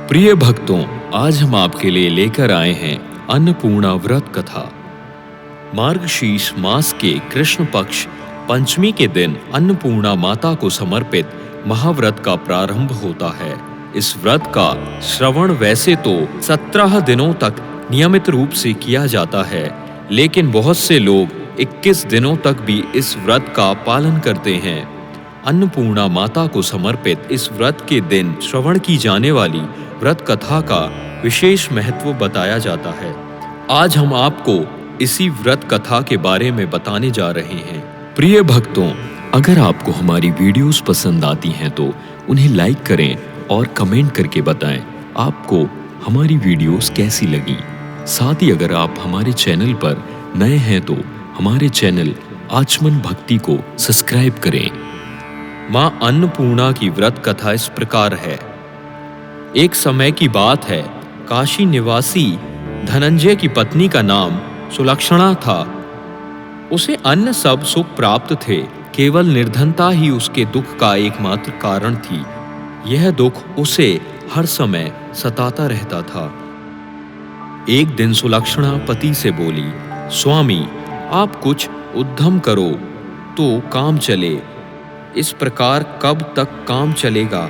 प्रिय भक्तों, आज हम आपके लिए लेकर आए हैं अन्नपूर्णा व्रत कथा। मार्गशीर्ष मास के कृष्ण पक्ष पंचमी के दिन अन्नपूर्णा माता को समर्पित महाव्रत का प्रारंभ होता है। इस व्रत का श्रवण वैसे तो 17 दिनों तक नियमित रूप से किया जाता है, लेकिन बहुत से लोग 21 दिनों तक भी इस व्रत का पालन करते हैं। अन्नपूर्णा माता को समर्पित इस व्रत के दिन श्रवण की जाने वाली व्रत कथा का विशेष महत्व बताया जाता है। आज हम आपको इसी व्रत कथा के बारे में बताने जा रहे हैं। प्रिय भक्तों, अगर आपको हमारी वीडियोस पसंद आती हैं तो उन्हें लाइक करें और कमेंट करके बताएं आपको हमारी वीडियोस कैसी लगी। साथ ही अगर आप हमारे चैनल पर नए हैं तो हमारे चैनल आचमन भक्ति को सब्सक्राइब करें। मां अन्नपूर्णा की व्रत कथा इस प्रकार है। एक समय की बात है, काशी निवासी धनंजय की पत्नी का नाम सुलक्षणा था। उसे अन्य सब सुख प्राप्त थे, केवल निर्धनता ही उसके दुख का एकमात्र कारण थी। यह दुख उसे हर समय सताता रहता था। एक दिन सुलक्षणा पति से बोली, स्वामी, आप कुछ उद्यम करो तो काम चले, इस प्रकार कब तक काम चलेगा।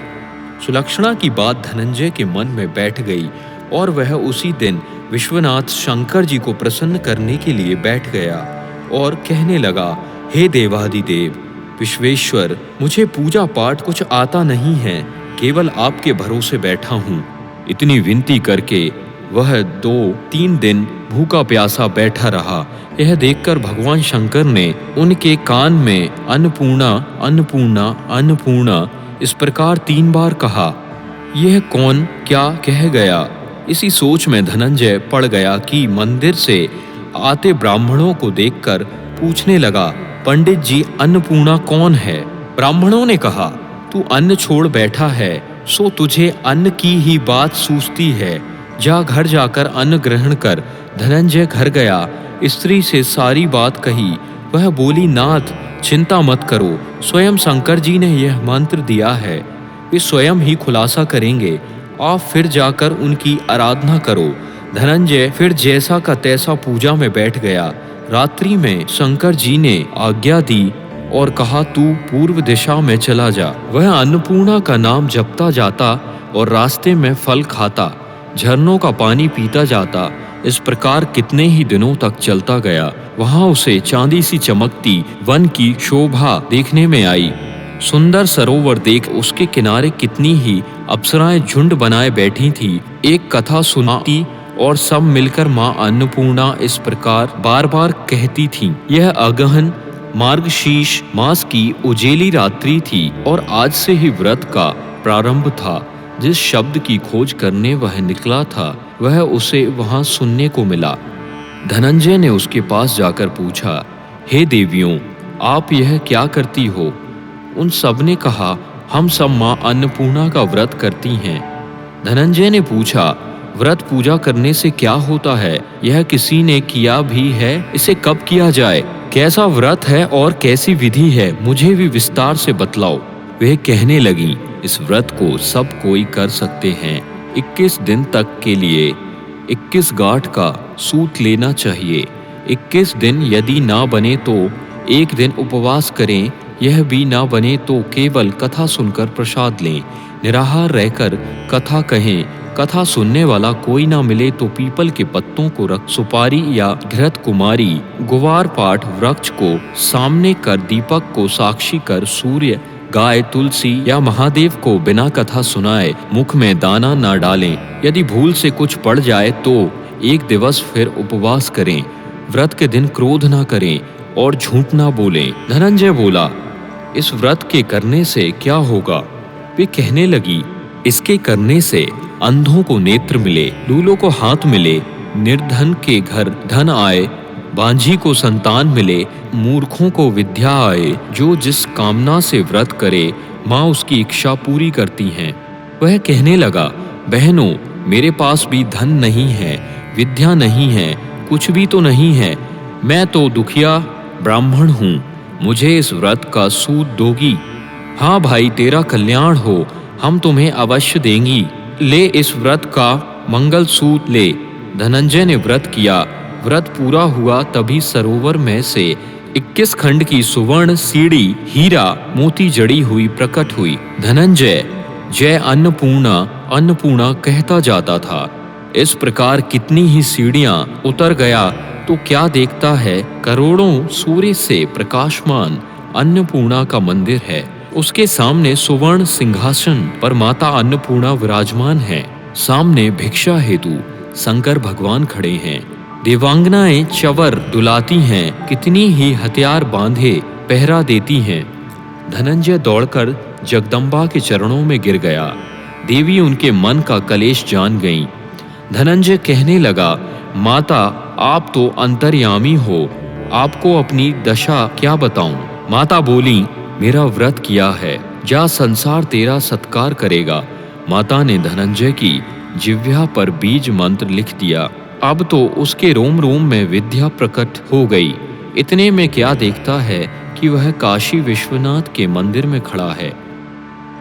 सुलक्षणा की बात धनंजय के मन में बैठ गई और वह उसी दिन विश्वनाथ शंकर जी को प्रसन्न करने के लिए बैठ गया और कहने लगा, हे देवाधिदेव विश्वेश्वर, मुझे पूजा पाठ कुछ आता नहीं है, केवल आपके भरोसे बैठा हूँ। इतनी विनती करके वह 2-3 दिन भूखा प्यासा बैठा रहा। यह देखकर भगवान शंकर ने उनके कान में अन्नपूर्णा अन्नपूर्णा अन्नपूर्णा इस प्रकार 3 बार कहा। यह कौन क्या कह गया? इसी सोच में धनंजय पड़ गया कि मंदिर से आते ब्राह्मणों को देखकर पूछने लगा, पंडित जी, अन्नपूर्णा कौन है? ब्राह्मणों ने कहा, तू अन्न छोड़ बैठा है, सो तुझे अन्न की ही बात सूझती है, जा घर जाकर अन्न ग्रहण कर। धनंजय घर गया, स्त्री से सारी बात कही। वह बोली, नाथ चिंता मत करो, स्वयं शंकर जी ने यह मंत्र दिया है, वे स्वयं ही खुलासा करेंगे, आप फिर जाकर उनकी आराधना करो। धनंजय फिर जैसा का तैसा पूजा में बैठ गया। रात्रि में शंकर जी ने आज्ञा दी और कहा, तू पूर्व दिशा में चला जा। वह अन्नपूर्णा का नाम जपता जाता और रास्ते में फल खाता, झरनों का पानी पीता जाता। इस प्रकार कितने ही दिनों तक चलता गया। वहां उसे चांदी सी चमकती वन की शोभा देखने में आई। सुंदर सरोवर देख उसके किनारे कितनी ही अप्सराएं झुंड बनाए बैठी थी। एक कथा सुनाती और सब मिलकर मां अन्नपूर्णा इस प्रकार बार बार कहती थीं। यह अगहन मार्गशीर्ष मास की उजेली रात्रि थी और आज से ही व्रत का प्रारंभ था। जिस शब्द की खोज करने वह निकला था, वह उसे वहां सुनने को मिला। धनंजय ने उसके पास जाकर पूछा, हे देवियों, आप यह क्या करती हो? उन सब ने कहा, हम सब मां अन्नपूर्णा का व्रत करती हैं। धनंजय ने पूछा, व्रत पूजा करने से क्या होता है? यह किसी ने किया भी है, इसे कब किया जाए? कैसा व्रत है और कैसी विधि है, मुझे भी विस्तार से बतलाओ। वह कहने लगी, इस व्रत को सब कोई कर सकते हैं। 21 दिन तक के लिए 21 गांठ का सूत लेना चाहिए। 21 दिन यदि ना बने तो एक दिन उपवास करें, यह भी ना बने तो केवल कथा सुनकर प्रसाद लें। निराहार रहकर कथा कहें। कथा सुनने वाला कोई ना मिले तो पीपल के पत्तों को रख, सुपारी या घृत कुमारी गुवार पाठ वृक्ष को सामने कर, दीपक को साक्षी कर, सूर्य, गाय, तुलसी या महादेव को बिना कथा सुनाए मुख में दाना ना डालें। यदि भूल से कुछ पड़ जाए तो एक दिवस फिर उपवास करें। व्रत के दिन क्रोध ना करें और झूठ ना बोलें। धनंजय बोला, इस व्रत के करने से क्या होगा? वे कहने लगी, इसके करने से अंधों को नेत्र मिले, लूलों को हाथ मिले, निर्धन के घर धन आए, बांझी को संतान मिले, मूर्खों को विद्या आए। जो जिस कामना से व्रत करे, माँ उसकी इच्छा पूरी करती हैं। वह कहने लगा, बहनों, मेरे पास भी धन नहीं है, विद्या नहीं है, कुछ भी तो नहीं है। मैं तो दुखिया ब्राह्मण हूँ, मुझे इस व्रत का सूद दोगी? हाँ भाई, तेरा कल्याण हो, हम तुम्हें अवश्य देंगी। ले इस व्रत का मंगल सूत्र ले। धनंजय ने व्रत किया। व्रत पूरा हुआ तभी सरोवर में से 21 खंड की सुवर्ण सीढ़ी हीरा मोती जड़ी हुई प्रकट हुई। धनंजय जय अन्नपूर्णा अन्नपूर्णा कहता जाता था। इस प्रकार कितनी ही सीढ़ियां उतर गया तो क्या देखता है, करोड़ों सूर्य से प्रकाशमान अन्नपूर्णा का मंदिर है। उसके सामने सुवर्ण सिंहासन पर माता अन्नपूर्णा विराजमान है। सामने भिक्षा हेतु शंकर भगवान खड़े हैं। देवांगनाएं चवर डुलाती हैं, कितनी ही हथियार बांधे पहरा देती हैं। धनंजय दौड़कर जगदम्बा के चरणों में गिर गया। देवी उनके मन का कलेश जान गईं। धनंजय कहने लगा, माता आप तो अंतर्यामी हो, आपको अपनी दशा क्या बताऊं। माता बोली, मेरा व्रत किया है, जा संसार तेरा सत्कार करेगा। माता ने धनंजय की जिह्वा पर बीज मंत्र लिख दिया। अब तो उसके रोम रोम में विद्या प्रकट हो गई। इतने में क्या देखता है कि वह काशी विश्वनाथ के मंदिर में खड़ा है।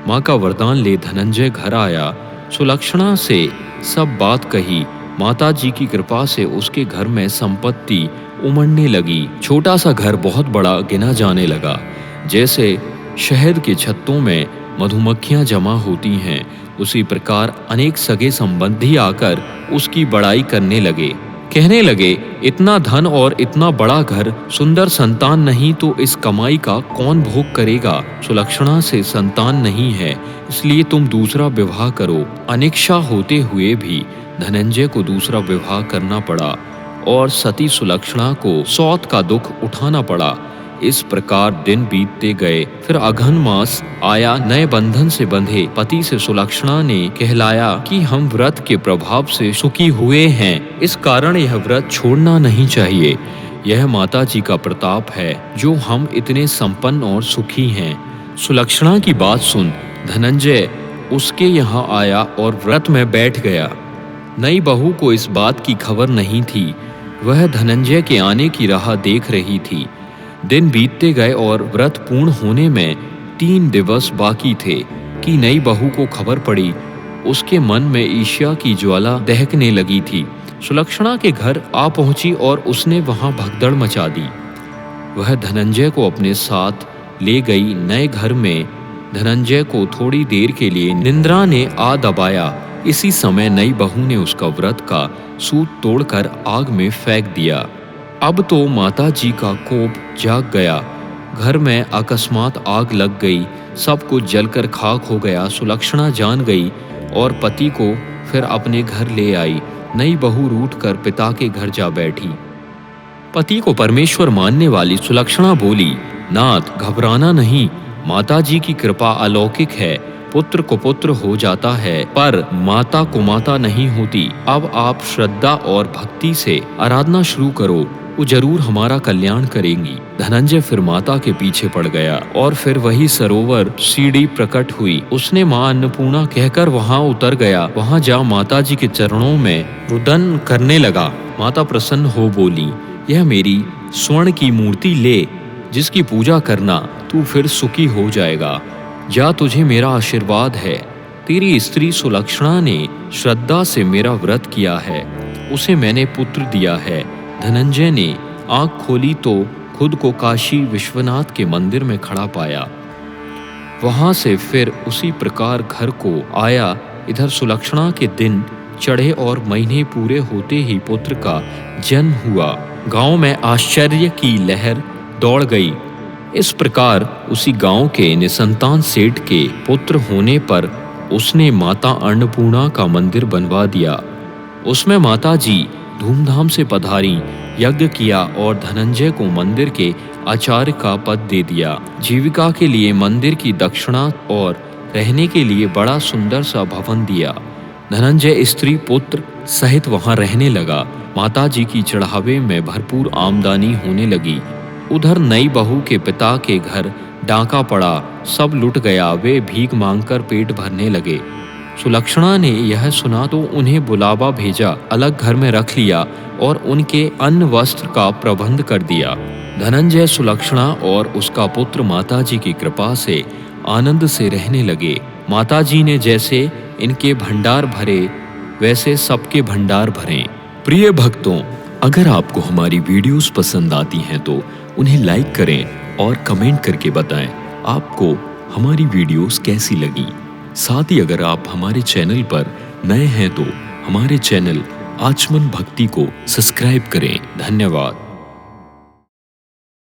माँ का वरदान ले धनंजय घर आया। सुलक्षणा से सब बात कही। माता जी की कृपा से उसके घर में संपत्ति उमड़ने लगी। छोटा सा घर बहुत बड़ा गिना जाने लगा। जैसे शहद के छत्तों में मधुमक्खियां जमा होती हैं, उसी प्रकार अनेक सगे संबंधी आकर उसकी बड़ाई करने लगे। कहने लगे, इतना धन और इतना बड़ा घर, सुंदर संतान नहीं तो इस कमाई का कौन भोग करेगा। सुलक्षणा से संतान नहीं है, इसलिए तुम दूसरा विवाह करो। अनिच्छा होते हुए भी धनंजय को दूसरा विवाह करना पड़ा और सती सुलक्षणा को सौत का दुख उठाना पड़ा। इस प्रकार दिन बीतते गए। फिर अघन मास आया। नए बंधन से बंधे पति से सुलक्षणा ने कहलाया कि हम व्रत के प्रभाव से सुखी हुए हैं, इस कारण यह व्रत छोड़ना नहीं चाहिए। यह माता जी का प्रताप है जो हम इतने संपन्न और सुखी हैं। सुलक्षणा की बात सुन धनंजय उसके यहाँ आया और व्रत में बैठ गया। नई बहू को इस बात की खबर नहीं थी। वह धनंजय के आने की राह देख रही थी। दिन बीतते गए और व्रत पूर्ण होने में 3 दिवस बाकी थे कि नई बहू को खबर पड़ी। उसके मन में ईर्ष्या की ज्वाला दहकने लगी थी। सुलक्षणा के घर आ पहुंची और उसने वहां भगदड़ मचा दी। वह धनंजय को अपने साथ ले गई। नए घर में धनंजय को थोड़ी देर के लिए निंद्रा ने आ दबाया। इसी समय नई बहू ने उसका व्रत का सूत तोड़कर आग में फेंक दिया। अब तो माता जी का कोप जाग गया। घर में अकस्मात आग लग गई। सब कुछ जलकर खाक हो गया। सुलक्षणा जान गई और पति को फिर अपने घर ले आई। नई बहू रूठकर पिता के घर जा बैठी। पति को परमेश्वर मानने वाली सुलक्षणा बोली, नाथ घबराना नहीं, माता जी की कृपा अलौकिक है। पुत्र को पुत्र हो जाता है पर माता को माता नहीं होती। अब आप श्रद्धा और भक्ति से आराधना शुरू करो, वो जरूर हमारा कल्याण करेंगी। धनंजय फिर माता के पीछे पड़ गया और फिर वही सरोवर सीढ़ी प्रकट हुई। उसने माँ अन्नपूर्णा कहकर वहां उतर गया। वहां जा माता जी के चरणों में रुदन करने लगा। माता प्रसन्न हो बोली, यह मेरी स्वर्ण की मूर्ति ले, जिसकी पूजा करना, तू फिर सुखी हो जाएगा। जा, तुझे मेरा आशीर्वाद है। तेरी स्त्री सुलक्षणा ने श्रद्धा से मेरा व्रत किया है, उसे मैंने पुत्र दिया है। धनंजय ने आंख खोली तो खुद को काशी विश्वनाथ के मंदिर में खड़ा पाया। वहां से फिर उसी प्रकार घर को आया। इधर सुलक्षणा के दिन चढ़े और महीने पूरे होते ही पुत्र का जन्म हुआ। गांव में आश्चर्य की लहर दौड़ गई। इस प्रकार उसी गांव के निसंतान सेठ के पुत्र होने पर उसने माता अन्नपूर्णा का मंदिर बनवा दिया। उसमें माता जी धूमधाम से पधारी, यज्ञ किया और धनंजय को मंदिर के आचार्य का पद दे दिया। जीविका के लिए मंदिर की दक्षिणा और रहने के लिए बड़ा सुंदर सा भवन दिया। धनंजय स्त्री पुत्र सहित वहां रहने लगा। माता जी की चढ़ावे में भरपूर आमदनी होने लगी। उधर नई बहू के पिता के घर डाका पड़ा, सब लुट गया। वे भीख मांगकर पेट भरने लगे। सुलक्षणा ने यह सुना तो उन्हें बुलावा भेजा, अलग घर में रख लिया और उनके अन्न वस्त्र का प्रबंध कर दिया। धनंजय, सुलक्षणा और उसका पुत्र माता जी की कृपा से आनंद से रहने लगे। माताजी ने जैसे इनके भंडार भरे वैसे सबके भंडार भरें। प्रिय भक्तों, अगर आपको हमारी वीडियोस पसंद आती हैं तो उन्हें लाइक करें और कमेंट करके बताएं आपको हमारी वीडियोस कैसी लगी। साथ ही अगर आप हमारे चैनल पर नए हैं तो हमारे चैनल आचमन भक्ति को सब्सक्राइब करें। धन्यवाद।